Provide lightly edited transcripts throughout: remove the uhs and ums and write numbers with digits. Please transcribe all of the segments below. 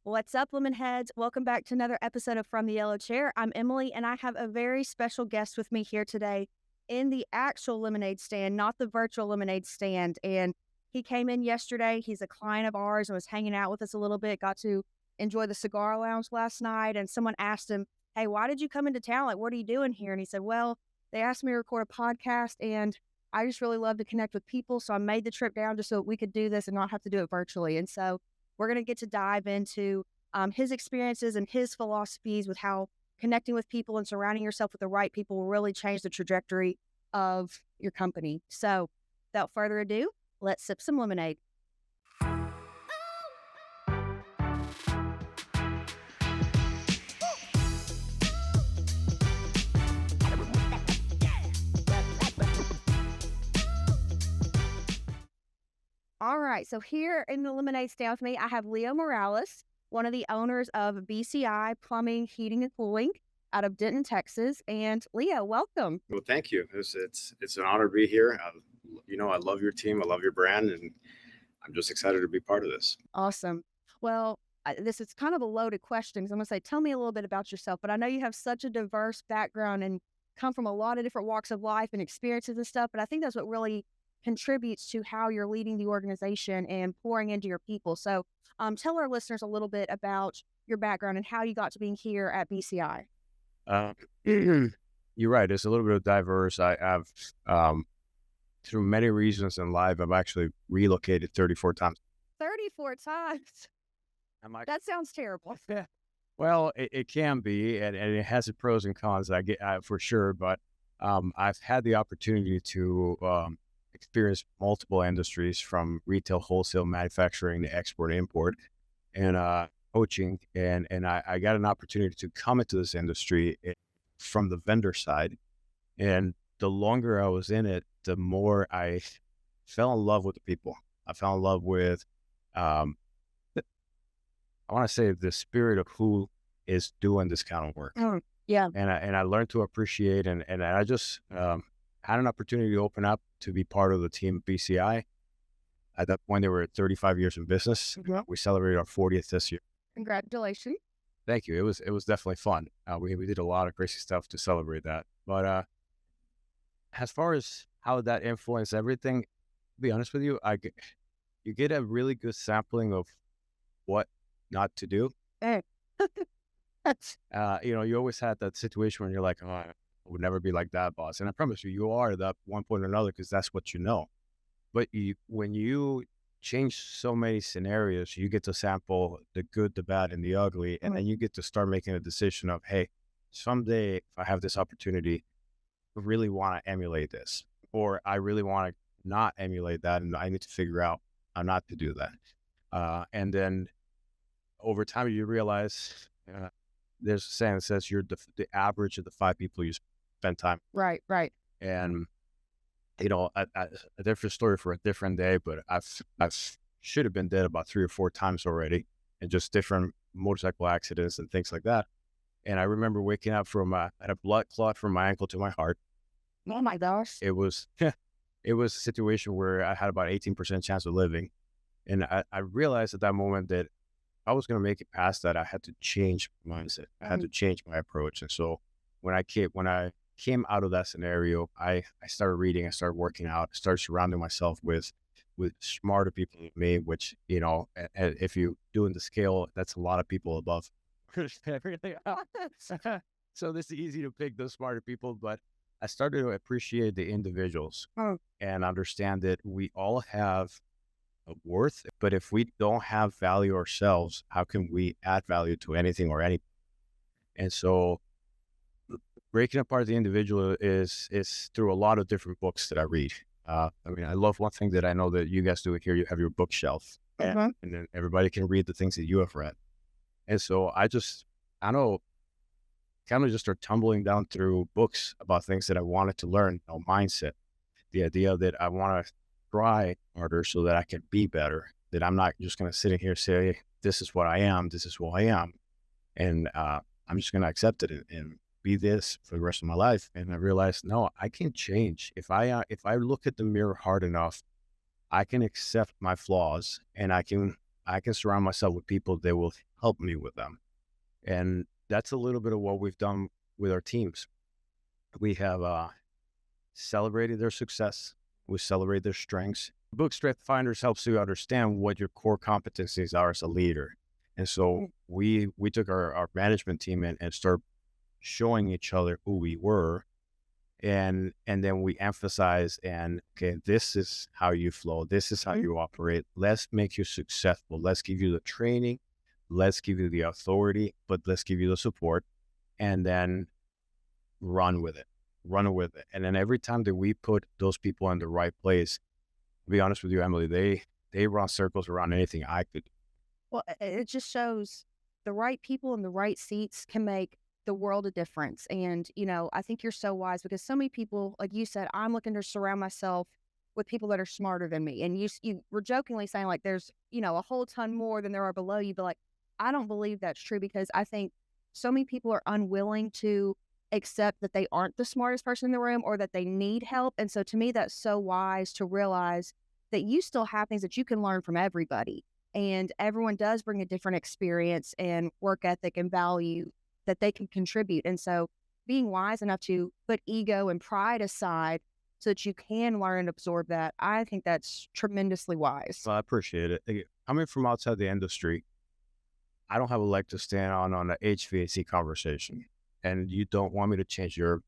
What's up, Lemonheads? Welcome back to another episode of From the Yellow Chair. I'm Emily, and I have a very special guest with me here today in the actual lemonade stand, not the virtual lemonade stand. And he came in yesterday. He's a client of ours and was hanging out with us a little bit, got to enjoy the cigar lounge last night. And someone asked him, "Hey, why did you come into town? Like, what are you doing here?" And he said, "Well, they asked me to record a podcast, and I just really love to connect with people. So I made the trip down just so we could do this and not have to do it virtually." And so we're going to get to dive into his experiences and his philosophies with how connecting with people and surrounding yourself with the right people will really change the trajectory of your company. So without further ado, let's sip some lemonade. All right, so here in the lemonade stand with me, I have Leo Morales, one of the owners of BCI Plumbing, Heating, and Cooling out of Denton, Texas. And Leo, welcome. Well, thank you. It's an honor to be here. I love your team. I love your brand, and I'm just excited to be part of this. Awesome. Well, this is kind of a loaded question because I'm going to say, tell me a little bit about yourself. But I know you have such a diverse background and come from a lot of different walks of life and experiences and stuff. But I think that's what really contributes to how you're leading the organization and pouring into your people. So tell our listeners a little bit about your background and how you got to being here at BCI. You're right. It's a little bit of diverse. I've through many reasons in life, I've actually relocated 34 times. 34 times. That sounds terrible. Yeah. Well, it can be, and it has its pros and cons. I get for sure, but I've had the opportunity to experience multiple industries, from retail, wholesale, manufacturing to export, import, and coaching. And I got an opportunity to come into this industry from the vendor side. And the longer I was in it, the more I fell in love with the people. I fell in love with, I want to say, the spirit of who is doing this kind of work. Yeah. And I learned to appreciate, and I just had an opportunity to open up to be part of the team at BCI. At that point, they were 35 years in business. Mhm. We celebrated our 40th this year. Congratulations. Thank you. It was definitely fun. We did a lot of crazy stuff to celebrate that. But as far as how that influenced everything, to be honest with you, you get a really good sampling of what not to do. Hey. You always had that situation when you're like, "Oh, I would never be like that, boss." And I promise you, you are at that one point or another, because that's what you know. But when you change so many scenarios, you get to sample the good, the bad, and the ugly, and then you get to start making a decision of, hey, someday if I have this opportunity, I really want to emulate this, or I really want to not emulate that, and I need to figure out how not to do that. And then over time, you realize there's a saying that says you're the average of the 5 people you spend time. Right. And a different story for a different day, but I've should have been dead about 3 or 4 times already, and just different motorcycle accidents and things like that. And I remember waking up I had a blood clot from my ankle to my heart. Oh my gosh. It was a situation where I had about 18% chance of living. And I realized at that moment that if I was going to make it past that, I had to change my mindset. I had to change my approach. And so when I came out of that scenario, I started reading, I started working out, I started surrounding myself with smarter people than me, which, if you doing the scale, that's a lot of people above everything else. So this is easy to pick those smarter people, but I started to appreciate the individuals and understand that we all have a worth, but if we don't have value ourselves, how can we add value to anything or any? And so breaking apart the individual is through a lot of different books that I read. I love one thing that I know that you guys do here. You have your bookshelf, and then everybody can read the things that you have read. And so I kind of just start tumbling down through books about things that I wanted to learn, mindset, the idea that I want to try harder so that I can be better, that I'm not just going to sit in here and say, this is what I am, this is who I am, and I'm just going to accept it and be this for the rest of my life. And I realized, no, I can change. If I look at the mirror hard enough, I can accept my flaws, and I can I can surround myself with people that will help me with them. And that's a little bit of what we've done with our teams. We have celebrated their success. We celebrate their strengths. The book Strength Finders helps you understand what your core competencies are as a leader. And so we took our management team and started showing each other who we were, and then we emphasize, and okay, this is how you flow, this is how you operate. Let's make you successful. Let's give you the training, let's give you the authority, but let's give you the support, and then run with it. Run with it. And then every time that we put those people in the right place, to be honest with you, Emily, they run circles around anything I could. Well, it just shows the right people in the right seats can make the world a difference. And, I think you're so wise because so many people, like you said, I'm looking to surround myself with people that are smarter than me. And you were jokingly saying like there's, a whole ton more than there are below you. But like, I don't believe that's true because I think so many people are unwilling to accept that they aren't the smartest person in the room or that they need help. And so to me, that's so wise to realize that you still have things that you can learn from everybody. And everyone does bring a different experience and work ethic and value that they can contribute. And so being wise enough to put ego and pride aside so that you can learn and absorb that, I think that's tremendously wise. So I appreciate it. Coming from outside the industry, I don't have a leg to stand on an HVAC conversation, and you don't want me to change your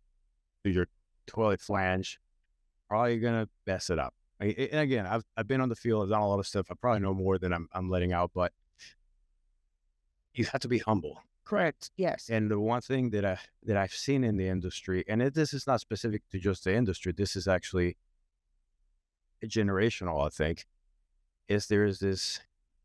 toilet flange. Probably gonna mess it up. And again, I've been on the field, I've done a lot of stuff. I probably know more than I'm letting out, but you have to be humble. Correct. Yes. And the one thing that I've seen in the industry, and this is not specific to just the industry, this is actually generational, I think, is there is this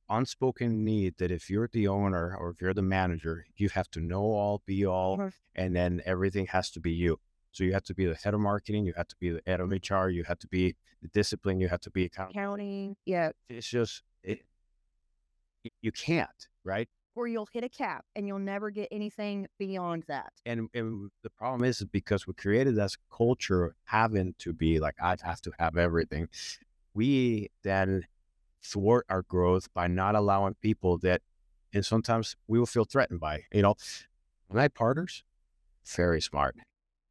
unspoken need that if you're the owner or if you're the manager, you have to know all, be all, and then everything has to be you. So you have to be the head of marketing, you have to be the head of HR, you have to be the discipline, you have to be accountable. Counting. Yeah. It's just, you can't, right? Or you'll hit a cap and you'll never get anything beyond that. And the problem is because we created this culture of having to be like, I have to have everything. We then thwart our growth by not allowing people that, and sometimes we will feel threatened by, my partners, very smart.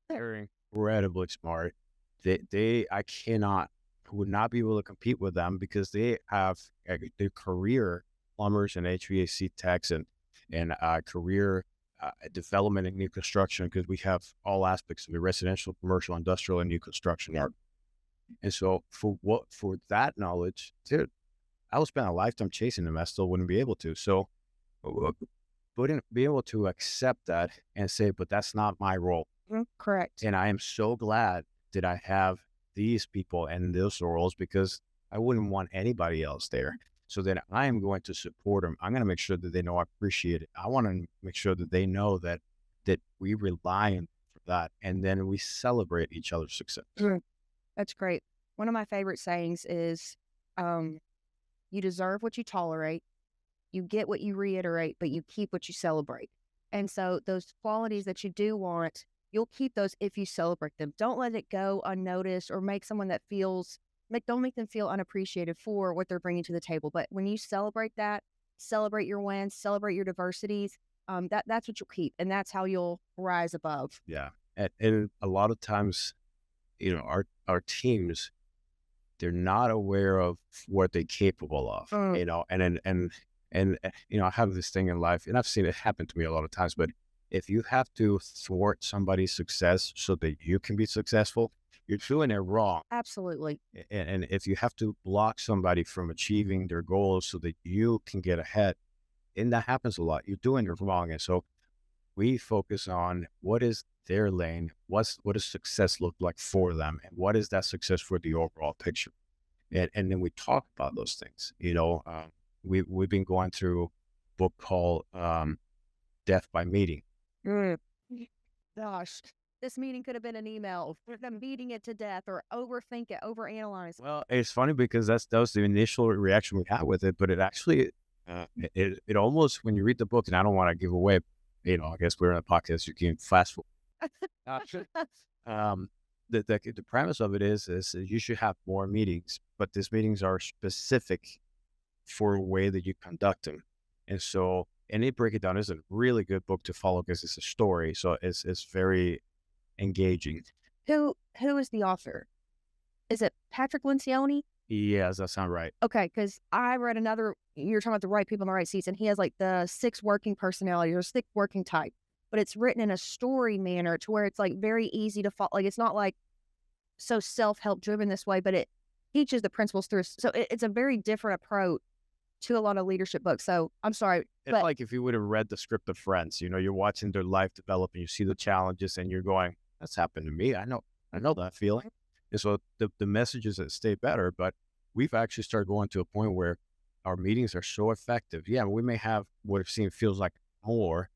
They're incredibly smart. I would not be able to compete with them because they have their career plumbers and HVAC techs and career development and new construction, because we have all aspects of the residential, commercial, industrial, and new construction. Yeah. And so for that knowledge, dude, I would spend a lifetime chasing them. I still wouldn't be able to. So wouldn't be able to accept that and say, but that's not my role. Correct. And I am so glad that I have these people and those roles because I wouldn't want anybody else there. So then I am going to support them. I'm going to make sure that they know I appreciate it. I want to make sure that they know that we rely on that, and then we celebrate each other's success. That's great. One of my favorite sayings is, you deserve what you tolerate, you get what you reiterate, but you keep what you celebrate. And so those qualities that you do want, you'll keep those if you celebrate them. Don't let it go unnoticed or make someone that don't make them feel unappreciated for what they're bringing to the table. But when you celebrate that, celebrate your wins, celebrate your diversities, that's what you'll keep. And that's how you'll rise above. Yeah. And a lot of times, our teams, they're not aware of what they're capable of, and I have this thing in life, and I've seen it happen to me a lot of times, but if you have to thwart somebody's success so that you can be successful, you're doing it wrong. Absolutely. And if you have to block somebody from achieving their goals so that you can get ahead, and that happens a lot, you're doing it wrong. And so we focus on what is their lane, what does success look like for them, and what is that success for the overall picture. And then we talk about those things. We've been going through a book called Death by Meeting. Gosh, this meeting could have been an email. Them beating it to death or overthink it, overanalyze. Well, it's funny because that was the initial reaction we had with it, but it actually, it almost, when you read the book, and I don't want to give away, I guess we're in a podcast, you can fast forward. The premise of it is you should have more meetings, but these meetings are specific for a way that you conduct them. And so, and they break it down. It's a really good book to follow because it's a story. So it's very engaging. Who is the author? Is it Patrick Lencioni? Yeah, does that sound right? Okay, because I read another. You're talking about the right people in the right seats, and he has like the 6 working personalities or 6 working type, but it's written in a story manner to where it's like very easy to follow. Like it's not like so self-help driven this way, but it teaches the principles through. So it's a very different approach to a lot of leadership books. So I'm sorry, It's but like if you would have read the script of Friends, you're watching their life develop and you see the challenges and you're going, that's happened to me. I know that feeling. And so the messages that stay better, but we've actually started going to a point where our meetings are so effective. Yeah, we may have what it seems feels like more,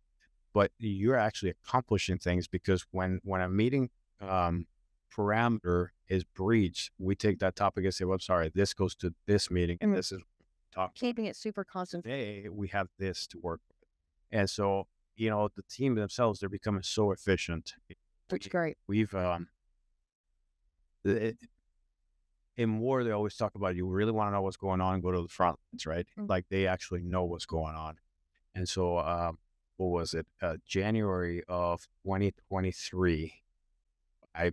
but you're actually accomplishing things because when a meeting parameter is breached, we take that topic and say, well, I'm sorry, this goes to this meeting and this is talk keeping it super constant, today. We have this to work with. And so, the team themselves, they're becoming so efficient. which is great. We've it, in war, they always talk about you really want to know what's going on, go to the front lines, right? Mm. Like they actually know what's going on. And so, what was it? January of 2023. I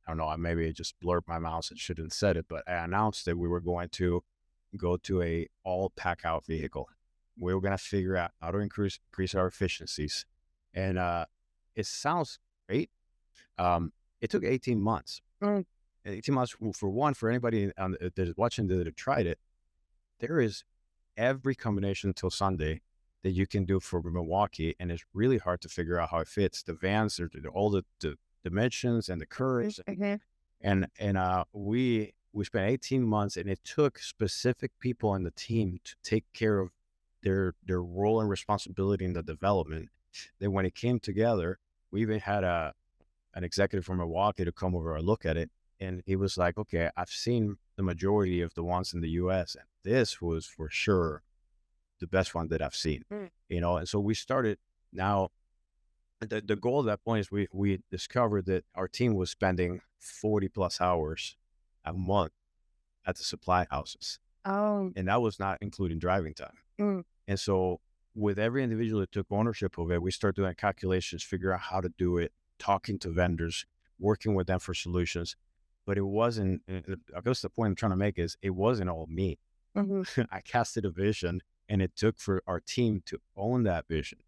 don't know. Maybe I just blurred my mouth and shouldn't have said it, but I announced that we were going to go to a all pack out vehicle. We were going to figure out how to increase our efficiencies. And it sounds great. It took 18 months. Mm. 18 months for one, for anybody that is watching that have tried it, there is every combination until Sunday that you can do for Milwaukee. And it's really hard to figure out how it fits. The vans, all the dimensions and the curves. Mhm. And we spent 18 months and it took specific people in the team to take care of their role and responsibility in the development. Then when it came together, we even had an executive from Milwaukee to come over and look at it. And he was like, okay, I've seen the majority of the ones in the US, and this was for sure the best one that I've seen. Mm. And so we started now. The goal at that point is we discovered that our team was spending 40 plus hours a month at the supply houses. Oh. And that was not including driving time. Mm. And so with every individual that took ownership of it, we started doing calculations, figure out how to do it, talking to vendors, working with them for solutions. But it wasn't, I guess the point I'm trying to make is it wasn't all me. Mhm. I casted a vision and it took for our team to own that vision.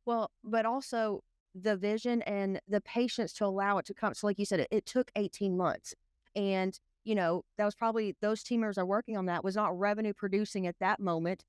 Well, but also the vision and the patience to allow it to come. So, like you said, it took 18 months. And, that was probably those team members are working on that was not revenue producing at that moment.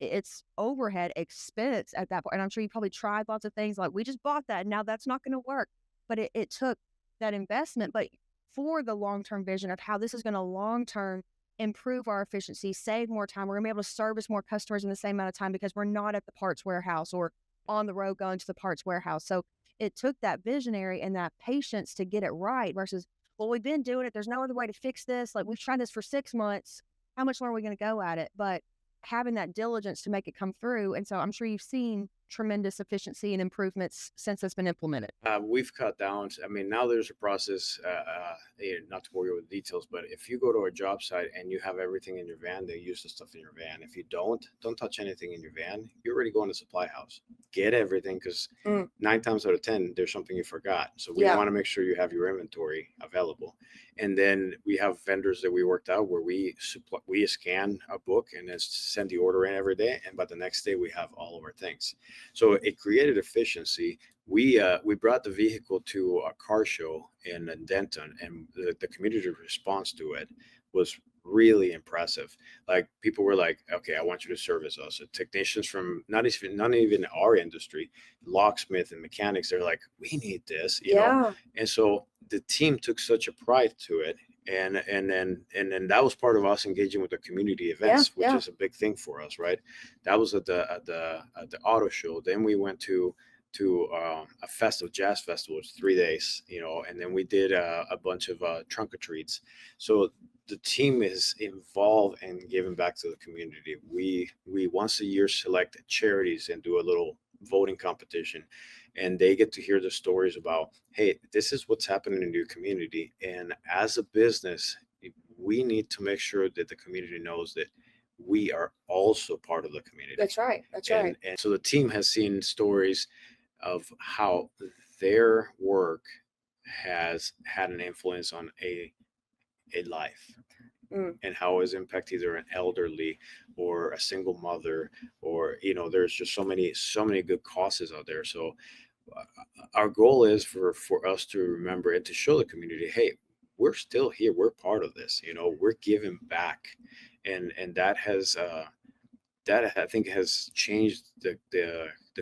It's overhead expense at that point. And I'm sure you probably tried lots of things like we just bought that and now that's not going to work. But it took that investment, but for the long term vision of how this is going to long term improve our efficiency, save more time. We're going to be able to service more customers in the same amount of time because we're not at the parts warehouse or on the road going to the parts warehouse. So it took that visionary and that patience to get it right versus, well, we've been doing it. There's no other way to fix this. Like we've tried this for 6 months. How much longer are we going to go at it? But having that diligence to make it come through. And so I'm sure you've seen tremendous efficiency and improvements since it's been implemented. We've cut down. I mean, now there's a process, not to bore you with details, but if you go to a job site and you have everything in your van, they use the stuff in your van. If you don't touch anything in your van. You're already going to supply house. Get everything because Mm. 9 times out of 10, there's something you forgot. So we Yeah. want to make sure you have your inventory available. And then we have vendors that we worked out where we scan a book and then send the order in every day. And by the next day, we have all of our things. So it created efficiency. We brought the vehicle to a car show in Denton, and the community response to it was really impressive. Like people were like, "Okay, I want you to service us." Technicians from not even our industry, locksmith and mechanics, they're like, "We need this," Yeah. And so the team took such a pride to it, and then that was part of us engaging with the community events, which Yeah. is a big thing for us, right? That was at the auto show. Then we went to a festival, jazz festival. It's 3 days, and then we did a bunch of trunk or treats. So the team is involved and giving back to the community. We once a year select charities and do a little voting competition, and they get to hear the stories about, hey, this is what's happening in your community, and as a business, we need to make sure that the community knows that we are also part of the community. That's right. That's right. And so the team has seen stories of how their work has had an influence on a life, and how it's impacted either an elderly or a single mother, or there's just so many good causes out there. So uh, our goal is for us to remember and to show the community, hey, we're still here, we're part of this, we're giving back. And that I think has changed the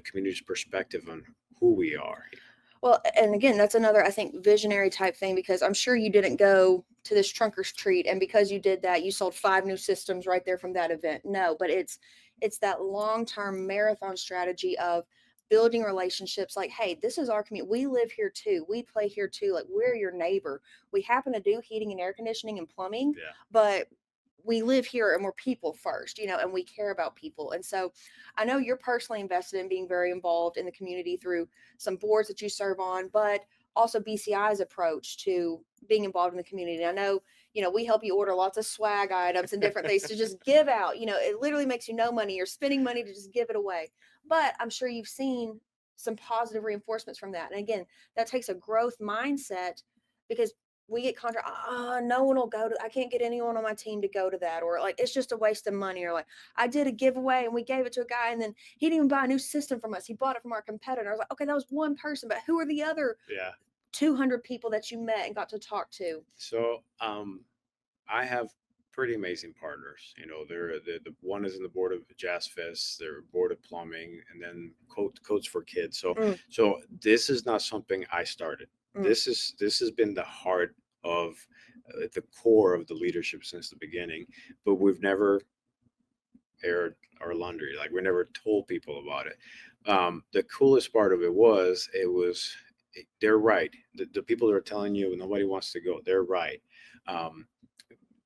community's perspective on who we are. Well, and again, that's another, I think, visionary type thing, because I'm sure you didn't go to this trunk or treat and because you did that, you sold 5 new systems right there from that event. No, but it's that long-term marathon strategy of building relationships. Like, hey, this is our community. We live here too. We play here too. Like, we're your neighbor. We happen to do heating and air conditioning and plumbing, Yeah. but we live here and we're people first, and we care about people. And so I know you're personally invested in being very involved in the community through some boards that you serve on, but also BCI's approach to being involved in the community. And I know, we help you order lots of swag items and different things to just give out. It literally makes you no money. You're spending money to just give it away. But I'm sure you've seen some positive reinforcements from that. And again, that takes a growth mindset, because we get contract, no one will go to, I can't get anyone on my team to go to that, or like it's just a waste of money, or like I did a giveaway and we gave it to a guy and then he didn't even buy a new system from us, he bought it from our competitor. I was like, okay, that was one person, but who are the other 200 people that you met and got to talk to? So I have pretty amazing partners. They're the one is in the board of Jazz Fest, they're board of plumbing, and then coats for kids. So this is not something I started. This has been the heart of the core of the leadership since the beginning, but we've never aired our laundry. Like, we never told people about it. The coolest part of it was they're right. The people that are telling you nobody wants to go, they're right. Um,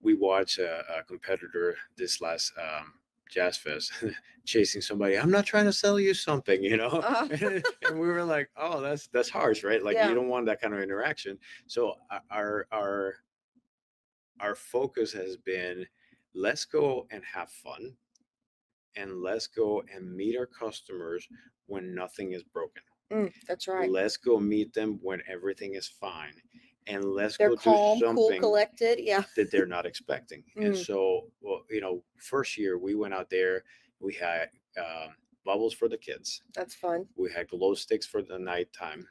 we watched a competitor this last Jazz Fest chasing somebody. I'm not trying to sell you something, and we were like, oh, that's harsh, right? Like, you don't want that kind of interaction. So our focus has been, let's go and have fun, and let's go and meet our customers when nothing is broken. That's right. Let's go meet them when everything is fine, and let's They're go calm, do cool, something collected. Yeah. that they're not expecting. And so, well, first year we went out there, we had bubbles for the kids. That's fun. We had glow sticks for the nighttime.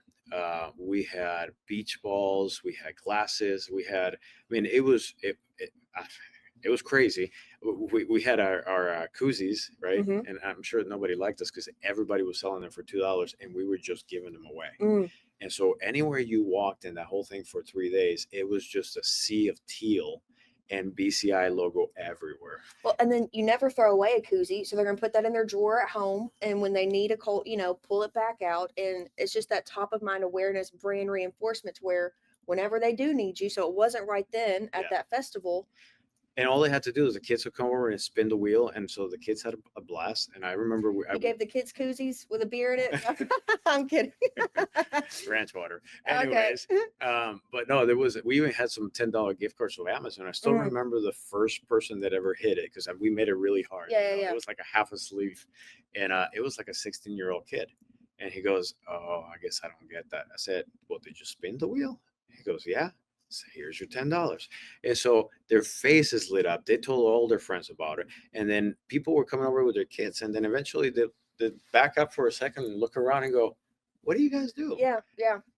We had beach balls. We had glasses. It was crazy. We had our koozies, right? And I'm sure nobody liked us because everybody was selling them for $2, and we were just giving them away. And so anywhere you walked in that whole thing for 3 days, it was just a sea of teal and BCI logo everywhere. Well, and then you never throw away a koozie, so they're gonna put that in their drawer at home, and when they need a cold, pull it back out, and it's just that top of mind awareness, brand reinforcement, to where whenever they do need you, so it wasn't right then at that festival. And all they had to do is the kids would come over and spin the wheel, and so the kids had a blast. And I remember You gave the kids koozies with a beer in it. I'm kidding. Ranch water. Anyways, but no, we even had some $10 gift cards from Amazon. I still remember the first person that ever hit it, because we made it really hard. It was like a half a sleeve, and it was like a 16-year-old kid. And he goes, "Oh, I guess I don't get that." I said, "Well, did you spin the wheel?" He goes, "Yeah." So here's your $10. And so their faces lit up. They told all their friends about it. And then people were coming over with their kids. And then eventually they'd back up for a second and look around and go, "What do you guys do?" Yeah.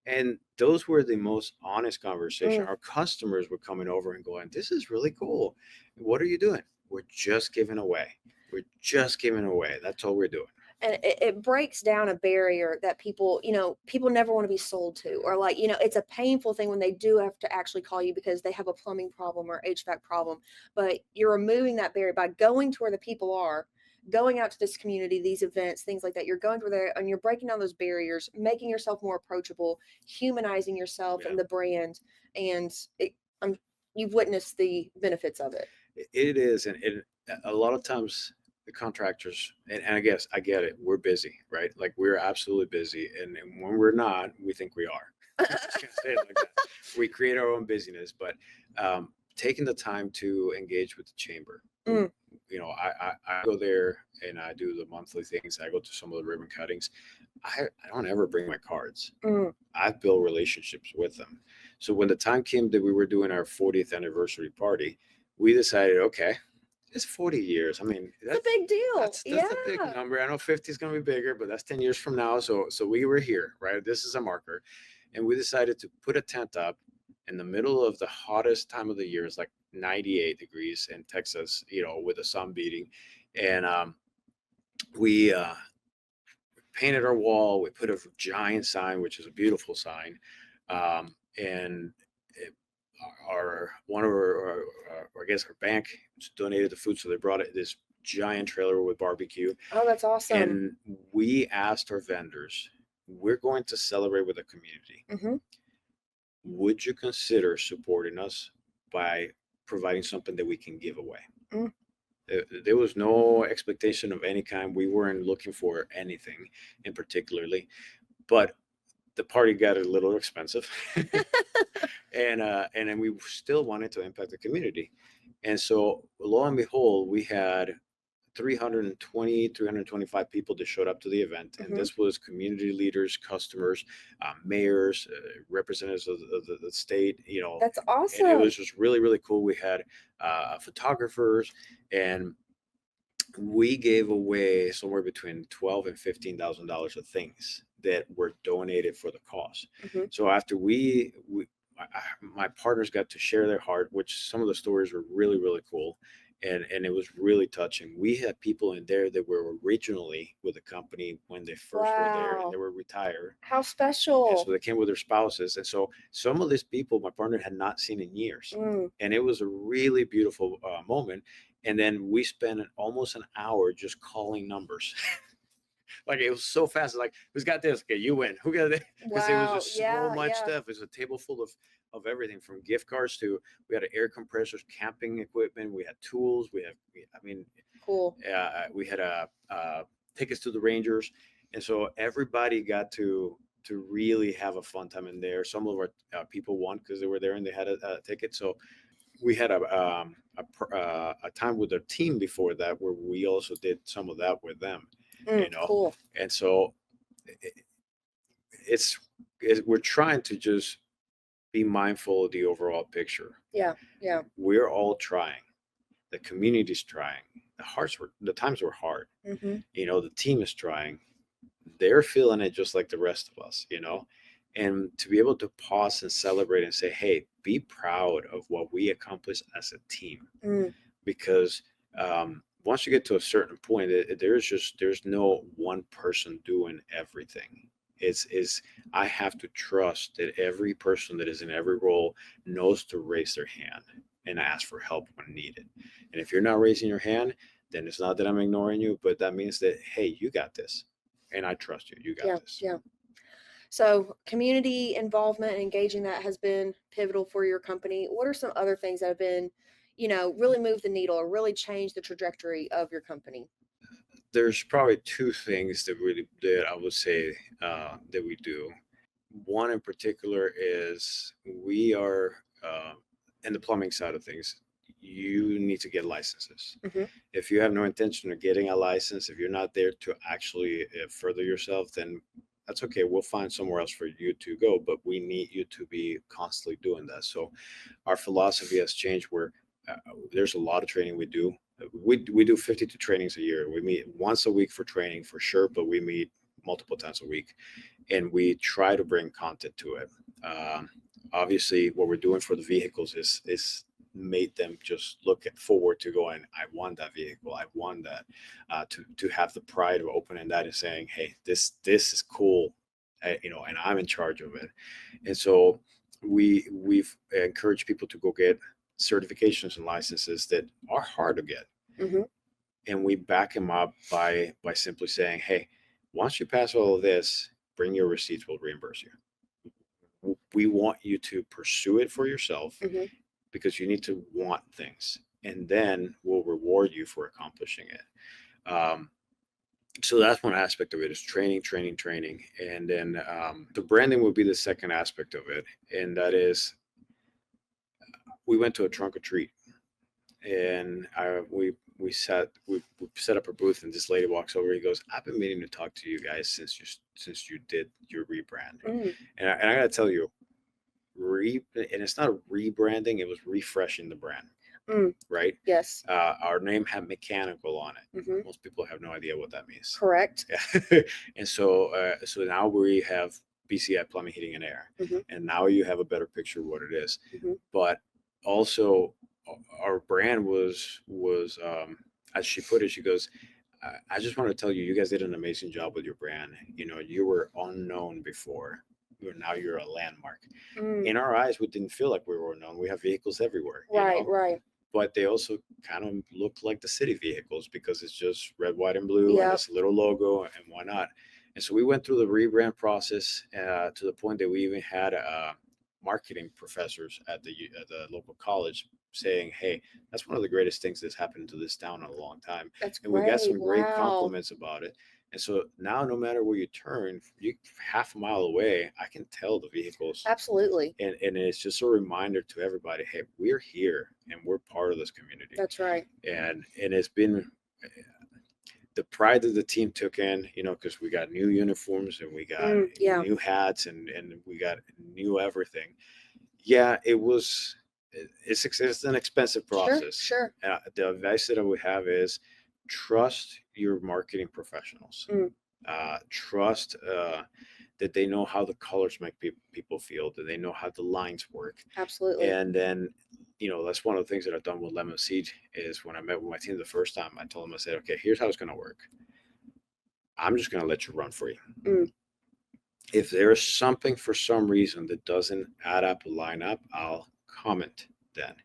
And those were the most honest conversation. Our customers were coming over and going, "This is really cool. What are you doing?" "We're just giving away. We're just giving away. That's all we're doing." And it breaks down a barrier that people never want to be sold to, or like, it's a painful thing when they do have to actually call you because they have a plumbing problem or HVAC problem. But you're removing that barrier by going to where the people are, going out to this community, these events, things like that. You're going to where they're, and you're breaking down those barriers, making yourself more approachable, humanizing yourself and the brand. And you've witnessed the benefits of it. It is. And a lot of times the contractors, and I guess I get it, we're busy, right? Like, we're absolutely busy. And when we're not, we think we are. I'm just gonna say it like that. We create our own busyness, but taking the time to engage with the chamber. I go there and I do the monthly things. I go to some of the ribbon cuttings. I don't ever bring my cards. Mm. I've built relationships with them. So when the time came that we were doing our 40th anniversary party, we decided, okay, it's 40 years. I mean, It's a big deal. that's a big Yeah. number. I know 50 is going to be bigger, but that's 10 years from now. So we were here, right? This is a marker, and we decided to put a tent up in the middle of the hottest time of the year. It's like 98 degrees in Texas, with the sun beating, and we painted our wall. We put a giant sign, which is a beautiful sign, and it, our one of I guess our bank donated the food, so they brought it this giant trailer with barbecue, Oh, that's awesome. and we asked our vendors, "We're going to celebrate with the community. Mm-hmm. Would you consider supporting us by providing something that we can give away?" Mm. There was no expectation of any kind. We weren't looking for anything in particularly, but the party got a little expensive, and then we still wanted to impact the community. And so lo and behold, we had 320, 325 people that showed up to the event. And Mm-hmm. this was community leaders, customers, mayors, representatives of the state, That's and it awesome. was just really, really cool. We had photographers, and we gave away somewhere between $12,000 and $15,000 of things that were donated for the cause. Mm-hmm. So after my partners got to share their heart, which some of the stories were really, really cool. And it was really touching. We had people in there that were originally with the company when they first were there, and Wow. they were retired. How And special. so they came with their spouses. And so some of these people my partner had not seen in years. Mm. And it was a really beautiful moment. And then we spent almost an hour just calling numbers. Like it was so fast. Like, who's got this? Okay, you win. Who got this? Because it was Wow. just so Yeah. much Yeah. stuff. It was a table full of everything from gift cards to we had air compressors, camping equipment, we had tools, I mean, Cool. we had tickets to the Rangers, and so everybody got to really have a fun time in there. Some of our people won because they were there and they had a ticket. So we had a time with their team before that where we also did some of that with them, Cool. and so it, it's we're trying to just be mindful of the overall picture. Yeah. Yeah. We're all trying. The community's trying. The times were hard. Mm-hmm. The team is trying. They're feeling it just like the rest of us, and to be able to pause and celebrate and say, hey, be proud of what we accomplished as a team. Mm. Because once you get to a certain point, there's no one person doing everything. It's I have to trust that every person that is in every role knows to raise their hand and ask for help when needed. And if you're not raising your hand, then it's not that I'm ignoring you, but that means that, hey, you got this, and I trust you. You got Yeah. this. Yeah. So community involvement and engaging that has been pivotal for your company. What are some other things that have been, really moved the needle or really changed the trajectory of your company? There's probably two things that I would say that we do. One in particular is we are in the plumbing side of things. You need to get licenses. Mm-hmm. If you have no intention of getting a license, if you're not there to actually further yourself, then that's okay. We'll find somewhere else for you to go, but we need you to be constantly doing that. So our philosophy has changed where there's a lot of training we do. We do 52 trainings a year. We meet once a week for training for sure, but we meet multiple times a week, and we try to bring content to it. Obviously, what we're doing for the vehicles is made them just look forward to going, I want that vehicle, I want that, to have the pride of opening that and saying, hey, this is cool, and I'm in charge of it. And so we've encouraged people to go get certifications and licenses that are hard to get. Mm-hmm. And we back them up by simply saying, hey, once you pass all of this, bring your receipts, we'll reimburse you. We want you to pursue it for yourself, Mm-hmm. because you need to want things, and then we'll reward you for accomplishing it. So that's one aspect of it, is training. And then the branding would be the second aspect of it. And that is, we went to a trunk or treat, and we we set up a booth, and this lady walks over. He goes, "I've been meaning to talk to you guys since you did your rebrand." Mm, And I gotta tell you, and it's not a rebranding; it was refreshing the brand, mm, right? yes. Our name had mechanical on it. Hmm. Most people have no idea what that means. Correct. Yeah. And so now we have BCI Plumbing, Heating, and Air, Hmm. and now you have a better picture of what it is. Hmm. But also, our brand was as she put it, she goes, I just want to tell you, you guys did an amazing job with your brand. You know, you were unknown before. Now you're a landmark. Mm, In our eyes, we didn't feel like we were unknown. We have vehicles everywhere, right, right. but they also kind of look like the city vehicles because it's just red, white, and blue, and Yep. it's a little logo, and why not? And so we went through the rebrand process to the point that we even had marketing professors at the local college saying, "Hey, that's one of the greatest things that's happened to this town in a long time," That's and we got great. some great Wow. compliments about it. And so now, no matter where you turn, you half a mile away, I can tell the vehicles, Absolutely. and it's just a reminder to everybody, hey, we're here and we're part of this community. That's right. And it's been the pride that the team took in, you know, because we got new uniforms and we got Mm, yeah. new hats and we got new everything. Yeah, it's an expensive Sure, process. sure. The advice that I would have is trust your marketing professionals. Mm, Trust that they know how the colors make people feel, that they know how the lines work. absolutely. And then, you know, that's one of the things that I've done with Lemon Seed is when I met with my team the first time, I told them, I said, okay, here's how it's going to work. I'm just going to let you run free. Mm, If there's something for some reason that doesn't add up, line up, I'll comment then.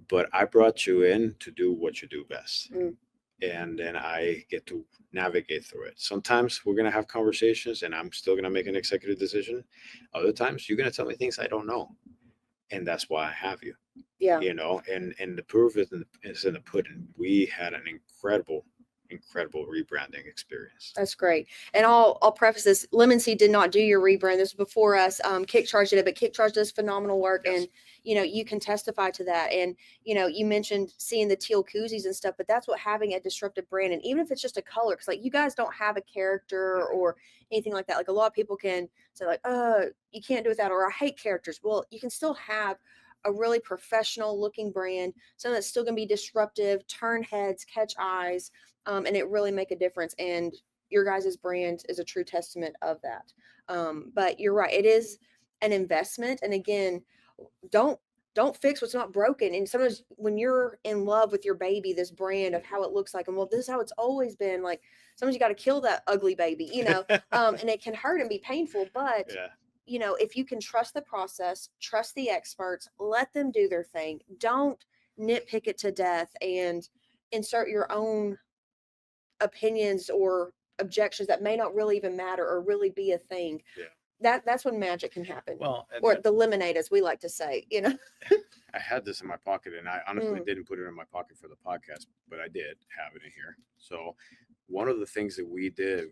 But I brought you in to do what you do best. mm, And then I get to navigate through it. Sometimes we're going to have conversations and I'm still going to make an executive decision. Other times you're going to tell me things I don't know. And that's why I have you, yeah. you know, and the proof is in the pudding. We had an incredible rebranding experience. That's great. And I'll preface this. Lemon Seed did not do your rebrand. This was before us. Kick Charge did it, but Kick Charge does phenomenal work, Yes. and you can testify to that. And you mentioned seeing the teal koozies and stuff, but that's what having a disruptive brand, and even if it's just a color, because like you guys don't have a character Mhm. or anything like that. Like a lot of people can say like, you can't do without, or I hate characters. Well, you can still have a really professional looking brand, something that's still going to be disruptive, turn heads, catch eyes, and it really make a difference. And your guys' brand is a true testament of that. But you're right, it is an investment. And again, don't don't fix what's not broken. And sometimes when you're in love with your baby, this brand of how it looks like, and well, this is how it's always been. Like sometimes you got to kill that ugly baby, and it can hurt and be painful. But Yeah. if you can trust the process, trust the experts, let them do their thing. Don't nitpick it to death and insert your own opinions or objections that may not really even matter or really be a thing. Yeah. That's when magic can happen. Well, and Or the lemonade, as we like to say. I had this in my pocket, and I honestly Mm, didn't put it in my pocket for the podcast, but I did have it in here. So, one of the things that we did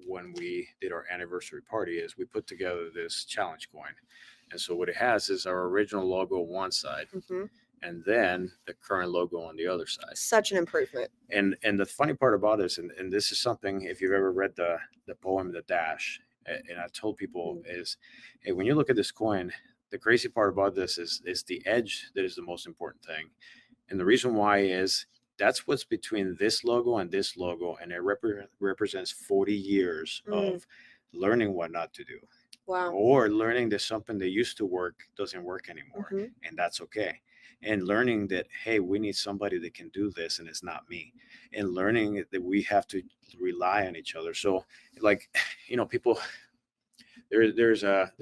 when we did our anniversary party is we put together this challenge coin. And so, what it has is our original logo on one side, hmm. and then the current logo on the other side. Such an improvement. And the funny part about this, and this is something, if you've ever read the poem The Dash, and I told people Mm, is, hey, when you look at this coin, the crazy part about this is the edge that is the most important thing. And the reason why is that's what's between this logo and this logo, and it represents 40 years mm, of learning what not to do, wow. or learning that something that used to work doesn't work anymore, Hmm. and that's okay. And learning that, hey, we need somebody that can do this and it's not me. And learning that we have to rely on each other. So, like, people, there's a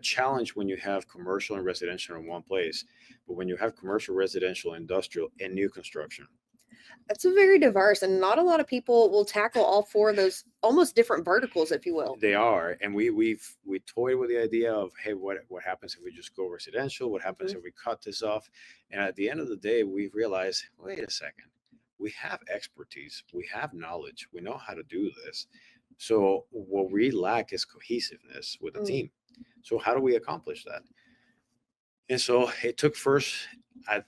challenge when you have commercial and residential in one place, but when you have commercial, residential, industrial, and new construction, That's a very diverse, and not a lot of people will tackle all four of those almost different verticals, if you will. they are. And we toyed with the idea of, hey, what happens if we just go residential? What happens Hmm. if we cut this off? And at the end of the day, we realized, wait a second, we have expertise, we have knowledge, we know how to do this. So what we lack is cohesiveness with the Mm, team. So how do we accomplish that? And so it took first, I,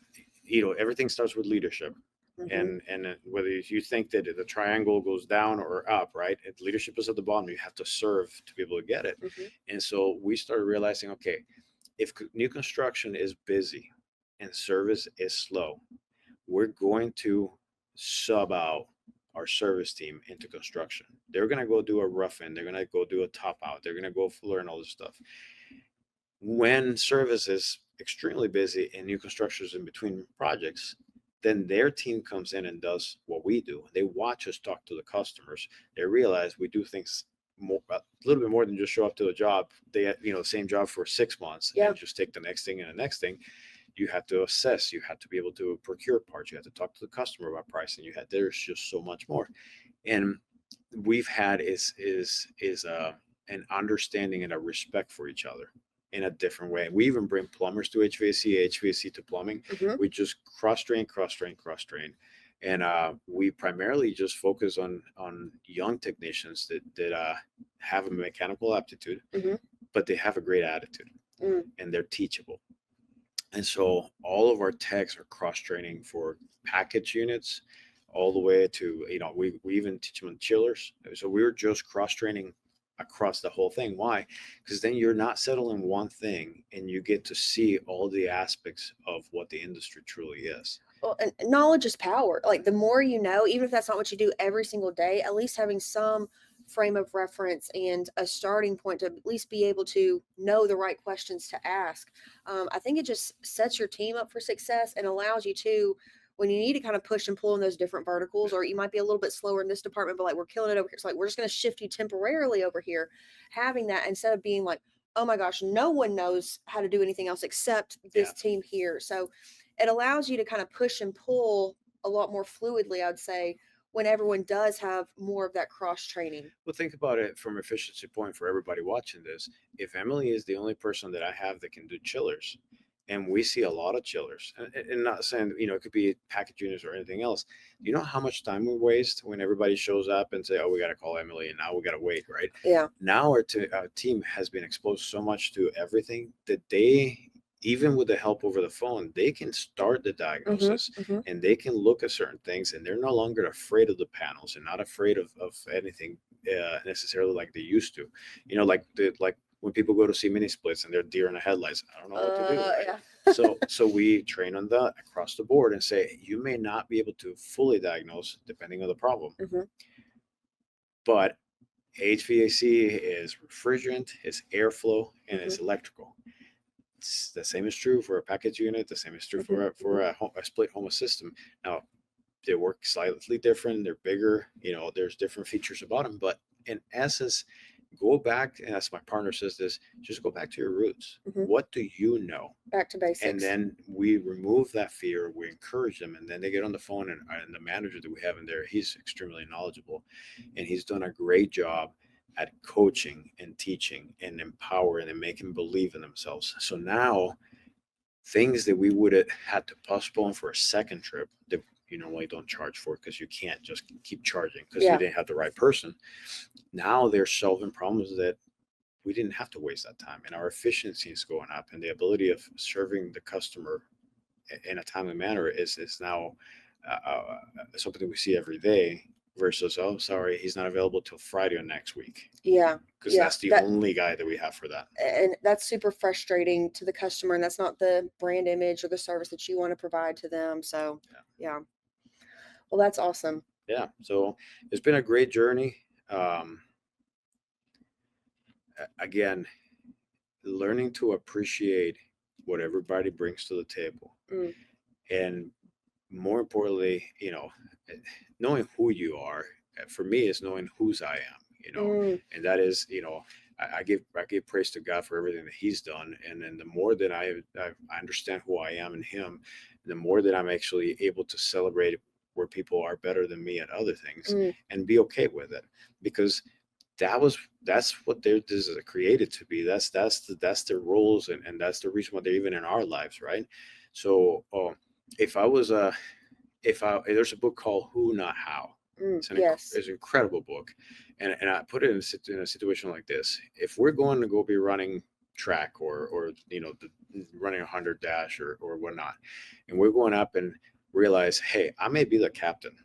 everything starts with leadership. Mm-hmm. And whether you think that the triangle goes down or up, right? If leadership is at the bottom, you have to serve to be able to get it. Mm-hmm. And so we started realizing, okay, if new construction is busy and service is slow, we're going to sub out our service team into construction. They're going to go do a rough in, they're going to go do a top out, they're going to go learn all this stuff. When service is extremely busy and new construction is in between projects, then their team comes in and does what we do. They watch us talk to the customers. They realize we do things more, a little bit more than just show up to a job. They, same job for 6 months Yeah. and just take the next thing and the next thing. You have to assess. You have to be able to procure parts. You have to talk to the customer about pricing. There's just so much more. And we've had is an understanding and a respect for each other in a different way. We even bring plumbers to HVAC to plumbing. Mm-hmm. We just cross train, and we primarily just focus on young technicians that have a mechanical aptitude, Mm-hmm. but they have a great attitude Mm. and they're teachable. And so all of our techs are cross training for package units all the way to, we even teach them on chillers. So we were just cross training across the whole thing. Why? Because then you're not settling one thing and you get to see all the aspects of what the industry truly is. Well, and knowledge is power. Like the more you know, even if that's not what you do every single day, at least having some frame of reference and a starting point to at least be able to know the right questions to ask. I think it just sets your team up for success and allows you to, when you need to kind of push and pull in those different verticals, or you might be a little bit slower in this department, but like we're killing it over here. It's like we're just going to shift you temporarily over here. Having that instead of being like, oh my gosh, no one knows how to do anything else except this team here. So it allows you to kind of push and pull a lot more fluidly, I'd say, when everyone does have more of that cross training. Well, think about it from efficiency point for everybody watching this. If Emily is the only person that I have that can do chillers, and we see a lot of chillers, and not saying, it could be package units or anything else. Do you know how much time we waste when everybody shows up and say, oh, we got to call Emily and now we got to wait, right? Yeah. Now our team has been exposed so much to everything that they, even with the help over the phone, they can start the diagnosis and they can look at certain things, and they're no longer afraid of the panels and not afraid of anything necessarily like they used to. Like when people go to see mini splits and they're deer in the headlights, I don't know what to do. Right? Yeah. So we train on that across the board and say you may not be able to fully diagnose depending on the problem, but HVAC is refrigerant, it's airflow, and it's electrical. The same is true for a package unit. The same is true for a split home system. Now, they work slightly different. They're bigger. There's different features about them. But in essence, go back, and as my partner says this, just go back to your roots. What do you know? Back to basics. And then we remove that fear. We encourage them, and then they get on the phone. And the manager that we have in there, he's extremely knowledgeable, and he's done a great job at coaching and teaching and empowering and making believe in themselves. So now things that we would have had to postpone for a second trip that you normally don't charge for because you can't just keep charging because you didn't have the right person. Now they're solving problems that we didn't have to waste that time, and our efficiency is going up, and the ability of serving the customer in a timely manner is now something that we see every day versus, oh, sorry, he's not available till Friday of next week. Yeah. Because that's the only guy that we have for that. And that's super frustrating to the customer, and that's not the brand image or the service that you want to provide to them. So, yeah. Well, that's awesome. Yeah. So it's been a great journey. Again, learning to appreciate what everybody brings to the table. And more importantly, knowing who you are, for me, is knowing whose I am, and that is, I give praise to God for everything that He's done. And then the more that I understand who I am in Him, the more that I'm actually able to celebrate where people are better than me at other things and be okay with it, because that's what they're created to be. That's their roles, and that's the reason why they're even in our lives, right? So if there's a book called Who Not How. It's an incredible book, and I put it in a situation like this. If we're going to go be running track or running 100 dash or whatnot, and we're going up and realize, hey, I may be the captain,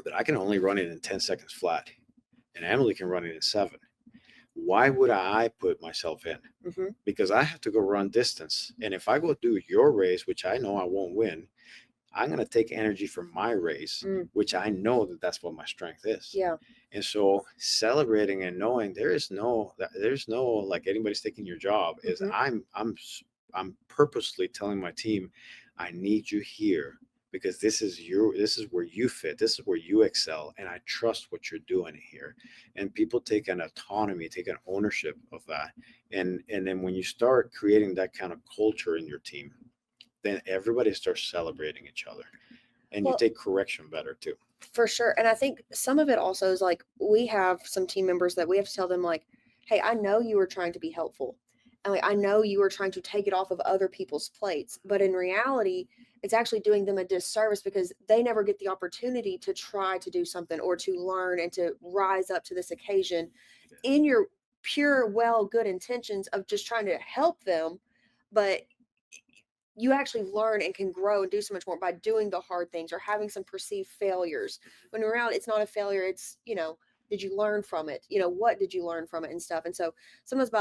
but I can only run it in 10 seconds flat, and Emily can run it in 7. Why would I put myself in? Mm-hmm. Because I have to go run distance. And if I go do your race, which I know I won't win, I'm going to take energy from my race, Mm. which I know that that's what my strength is. Yeah. And so celebrating and knowing there's no like anybody's taking your job is Mm-hmm. I'm purposely telling my team, I need you here because this is where you fit, this is where you excel, and I trust what you're doing here. And people take an autonomy, take an ownership of that. And then when you start creating that kind of culture in your team, then everybody starts celebrating each other, and you Well, take correction better too. for sure. And I think some of it also is like we have some team members that we have to tell them like, hey, I know you were trying to be helpful. And like I know you were trying to take it off of other people's plates, but in reality, it's actually doing them a disservice because they never get the opportunity to try to do something or to learn and to rise up to this occasion in your pure, well, good intentions of just trying to help them. But you actually learn and can grow and do so much more by doing the hard things or having some perceived failures. When in reality, it's not a failure. It's, did you learn from it? What did you learn from it and stuff? And so sometimes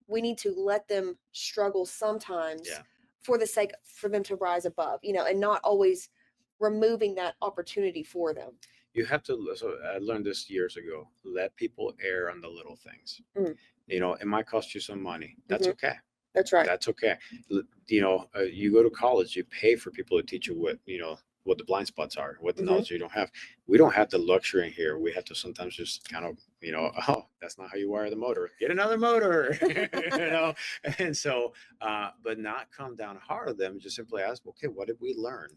we need to let them struggle sometimes Yeah. for the sake for them to rise above, and not always removing that opportunity for them. You have to, so I learned this years ago, let people err on the little things. Mm. It might cost you some money. That's Hmm. okay. That's right. That's okay. You go to college, you pay for people to teach you what the blind spots are, what the Hmm. knowledge you don't have. We don't have the luxury in here. We have to sometimes just kind of, oh, that's not how you wire the motor. Get another motor, you know. And so, but not come down hard on them. Just simply ask, okay, what did we learn?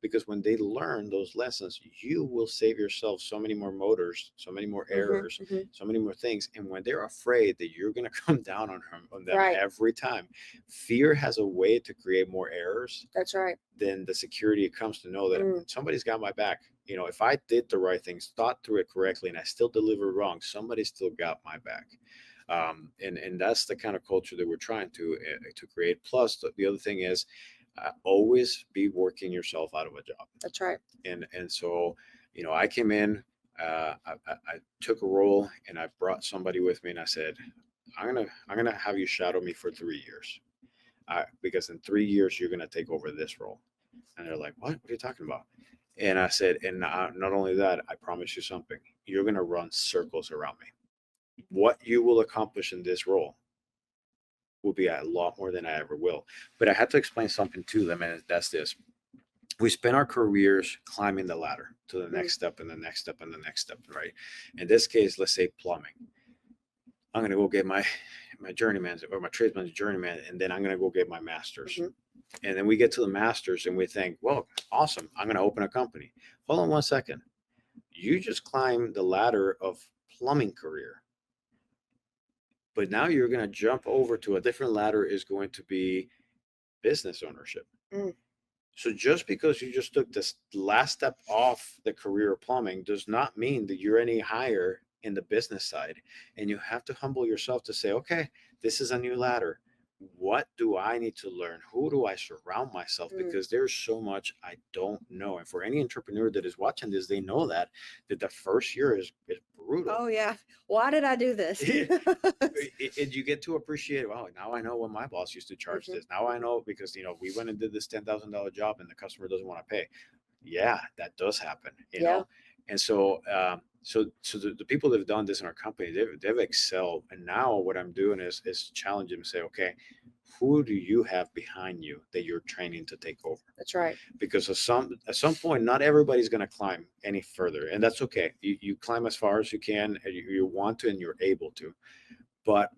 Because when they learn those lessons, you will save yourself so many more motors, so many more Hmm. errors, Hmm. so many more things. And when they're afraid that you're going to come down on them Right. every time, fear has a way to create more errors That's right. than the security it comes to know that Mm. somebody's got my back. If I did the right things, thought through it correctly, and I still delivered wrong, somebody still got my back. And that's the kind of culture that we're trying to create. Plus, the other thing is always be working yourself out of a job. That's right. And so, I came in, I took a role, and I brought somebody with me, and I said, I'm gonna have you shadow me for 3 years, because in 3 years you're gonna take over this role. And they're like, what? What are you talking about? And I said, and not only that, I promise you something. You're gonna run circles around me. What you will accomplish in this role will be a lot more than I ever will. But I had to explain something to them, and that's this: we spend our careers climbing the ladder to the Mm. next step and the next step and the next step, right? In this case, let's say plumbing. I'm going to go get my journeyman or my tradesman's journeyman, and then I'm going to go get my master's. Hmm. And then we get to the master's and we think, well, awesome, I'm going to open a company. Hold on one second. You just climbed the ladder of plumbing career, but now you're going to jump over to a different ladder, is going to be business ownership. Mm. So just because you just took this last step off the career of plumbing does not mean that you're any higher in the business side. And you have to humble yourself to say, okay, this is a new ladder. What do I need to learn? Who do I surround myself? Mm. Because there's so much I don't know. And for any entrepreneur that is watching this, they know that the first year is brutal. Oh yeah. Why did I do this? And you get to appreciate, wow, now I know what my boss used to charge Mhm. this. Now I know, because we went and did this $10,000 job and the customer doesn't want to pay. Yeah, that does happen, Yeah. and so the people that have done this in our company, they've excelled. And now what I'm doing is challenge them and say, okay, who do you have behind you that you're training to take over? That's right. Because at some point, not everybody's going to climb any further, and that's okay. You climb as far as you can, and you want to, and you're able to. But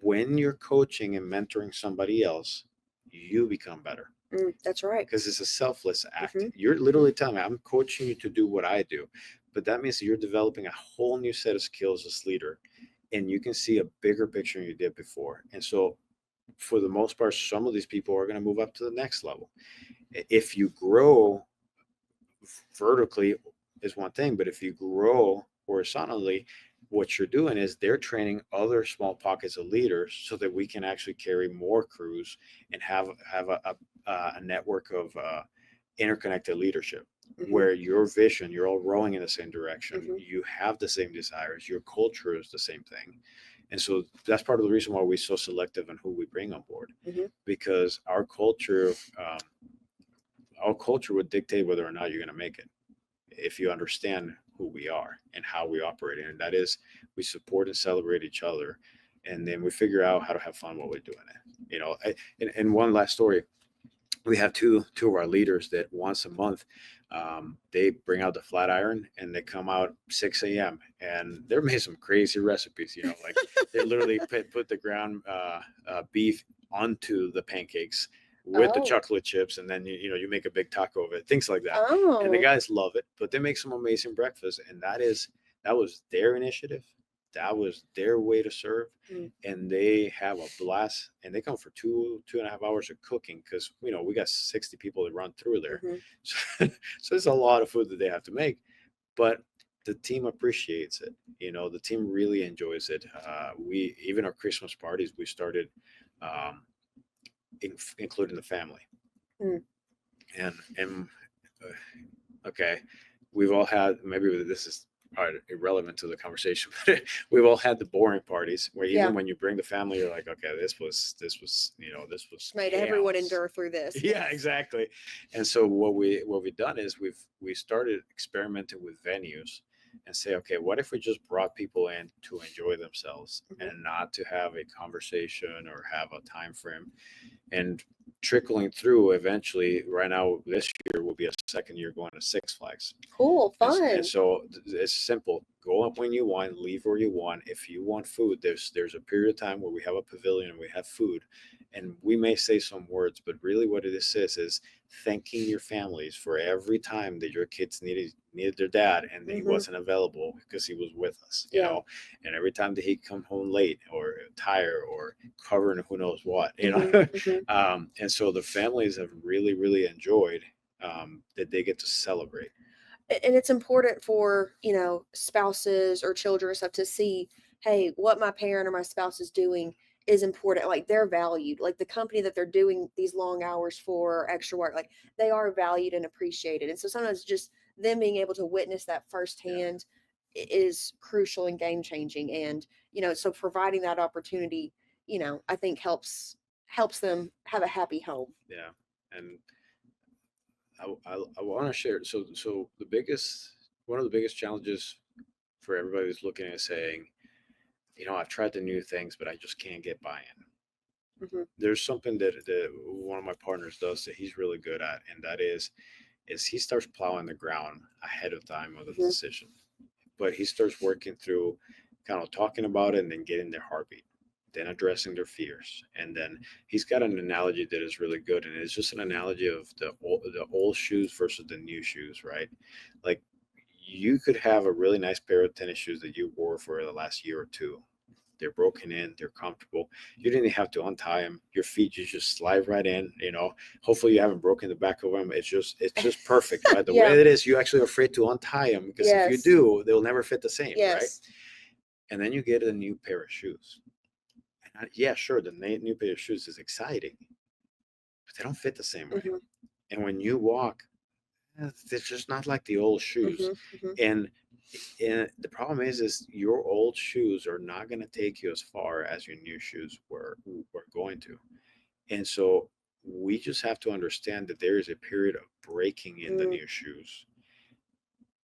when you're coaching and mentoring somebody else, you become better, Mm. That's right. because it's a selfless act. Hmm. You're literally telling me, I'm coaching you to do what I do. But that means that you're developing a whole new set of skills as leader, and you can see a bigger picture than you did before. And so, for the most part, some of these people are going to move up to the next level. If you grow vertically is one thing, but if you grow horizontally, what you're doing is they're training other small pockets of leaders so that we can actually carry more crews and have a network of interconnected leadership, Mhm. where your vision, you're all rowing in the same direction. Mhm. You have the same desires. Your culture is the same thing. And so that's part of the reason why we're so selective on who we bring on board, Mhm. because um, our culture would dictate whether or not you're going to make it. If you understand who we are and how we operate, and that is, we support and celebrate each other, and then we figure out how to have fun while we're doing it. And one last story, we have two of our leaders that once a month, they bring out the flat iron and they come out 6 a.m. and they're made some crazy recipes. Like they literally put the ground beef onto the pancakes with the Oh. chocolate chips, and then you make a big taco of it, things like that. And the Oh. guys love it, but they make some amazing breakfast, and that was their initiative. That was their way to serve, Mm. and they have a blast, and they come for 2.5 hours of cooking, because we got 60 people that run through there. Mhm. So it's a lot of food that they have to make, but the team appreciates it. The team really enjoys it. We even our Christmas parties, we started um, including the family. Mm. And okay, we've all had, maybe this is irrelevant to the conversation, but we've all had the boring parties where even Yeah. when you bring the family, you're like, okay, this was Made everyone chaos. endure through this. Yeah, exactly. And so what we've done is we started experimenting with venues and say, okay, what if we just brought people in to enjoy themselves Mhm. and not to have a conversation or have a time frame, and trickling through eventually. Right now, this year will be a second year going to Six Flags. Cool. And Fun. so it's simple. Go up when you want, leave where you want. If you want food, there's a period of time where we have a pavilion and we have food, and we may say some words, but really what this is thanking your families for every time that your kids needed their dad and he Mhm. wasn't available because he was with us, Yeah. and every time that he come home late or tired or covering who knows what, Mhm. Mhm. and so the families have really really enjoyed that they get to celebrate. And it's important for spouses or children or stuff to see, hey, what my parent or my spouse is doing is important. Like they're valued, like the company that they're doing these long hours for or extra work, like they are valued and appreciated. And so sometimes just them being able to witness that Yeah. firsthand is crucial and game changing. And so providing that opportunity, I think helps them have a happy home. Yeah. And I want to share. So one of the biggest challenges for everybody who's looking at saying, I've tried the new things, but I just can't get buy-in. Hmm. There's something that one of my partners does that he's really good at, and that is he starts plowing the ground ahead of time of the Hmm. decision, but he starts working through kind of talking about it and then getting their heartbeat, then addressing their fears. And then he's got an analogy that is really good. And it's just an analogy of the old shoes versus the new shoes, right? Like you could have a really nice pair of tennis shoes that you wore for the last year or two. They're broken in, they're comfortable. You didn't have to untie them. Your feet, you just slide right in. Hopefully you haven't broken the back of them. It's just perfect, right? The way Yeah. it is, you actually are afraid to untie them, because if you Yes. do, they'll never fit the same, right? Yes. And then you get a new pair of shoes. And yeah, sure, the new pair of shoes is exciting, but they don't fit the same way. Hmm. And when you walk, they're just not like the old shoes. Hmm. Hmm. And and the problem is your old shoes are not going to take you as far as your new shoes were going to. And so we just have to understand that there is a period of breaking in the Mm. new shoes,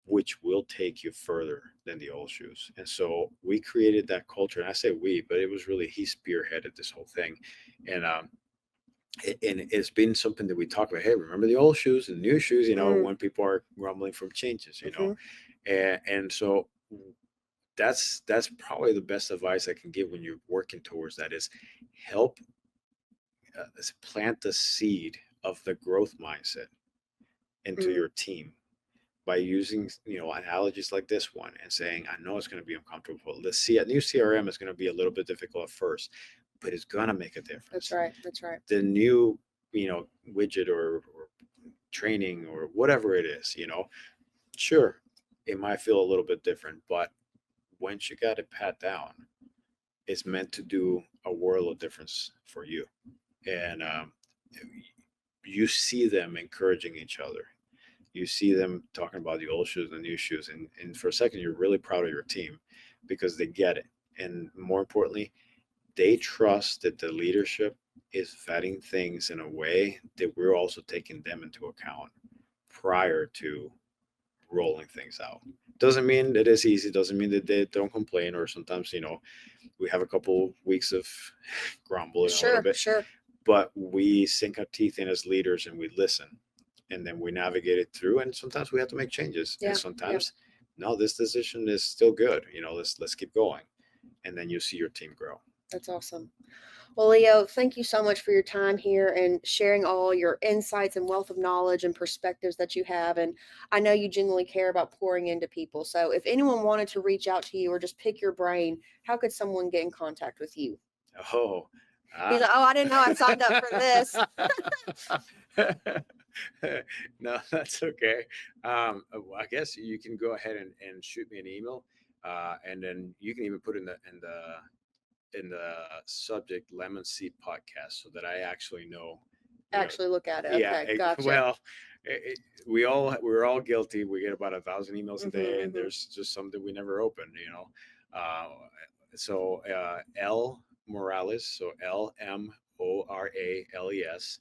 which will take you further than the old shoes. And so we created that culture. And I say we, but it was really he spearheaded this whole thing. And and it's been something that we talk about. Hey, remember the old shoes and new shoes, Mm. when people are grumbling from changes, Hmm. and so that's probably the best advice I can give when you're working towards that is help plant the seed of the growth mindset into Mm. your team by using analogies like this one and saying, I know it's going to be uncomfortable. A new CRM is going to be a little bit difficult at first, but it's going to make a That's difference. right. That's right. The new widget or training or whatever it is, sure, it might feel a little bit different, but once you got it pat down, it's meant to do a world of difference for you. And you see them encouraging each other. You see them talking about the old shoes and the new shoes, and for a second, you're really proud of your team because they get it. And more importantly, they trust that the leadership is vetting things in a way that we're also taking them into account prior to rolling things out. Doesn't mean that it's easy, doesn't mean that they don't complain, or sometimes, we have a couple weeks of grumbling a little Sure, bit, sure. but we sink our teeth in as leaders and we listen, and then we navigate it through, and sometimes we have to make changes, and Yeah, yeah. sometimes no, this decision is still good, let's keep going, and then you see your team grow. That's awesome. Well, Leo, thank you so much for your time here and sharing all your insights and wealth of knowledge and perspectives that you have. And I know you genuinely care about pouring into people. So if anyone wanted to reach out to you or just pick your brain, how could someone get in contact with you? Oh, He's ah. like, oh, I didn't know I signed up for this. No, that's okay. Well, I guess you can go ahead and shoot me an email, and then you can even put in the subject lemon seed podcast so that I actually know, you know, Actually look at it. yeah, Okay, gotcha. well, we're all guilty. We get about 1,000 emails a day, and Hmm. there's just some that we never open. Uh, so L Morales, so LMORALES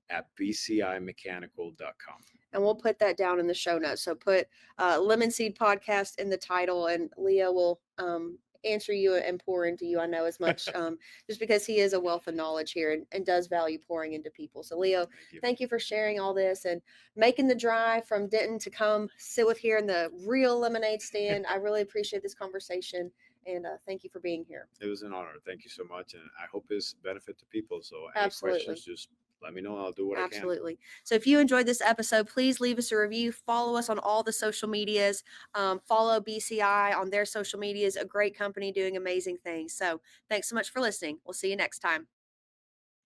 at bcimechanical.com. And we'll put that down in the show notes. So put Lemon Seed Podcast in the title, and Leo will answer you and pour into you. I know as much just because he is a wealth of knowledge here and does value pouring into people. So, Leo, Thank you. thank you for sharing all this and making the drive from Denton to come sit with here in the real lemonade stand. I really appreciate this conversation. And thank you for being here. It was an honor. Thank you so much, and I hope it's benefit to people. So, any questions, Absolutely. just let me know. I'll do what I can. Absolutely. So if you enjoyed this episode, please leave us a review. Follow us on all the social medias. Follow BCI on their social medias. A great company doing amazing things. So thanks so much for listening. We'll see you next time.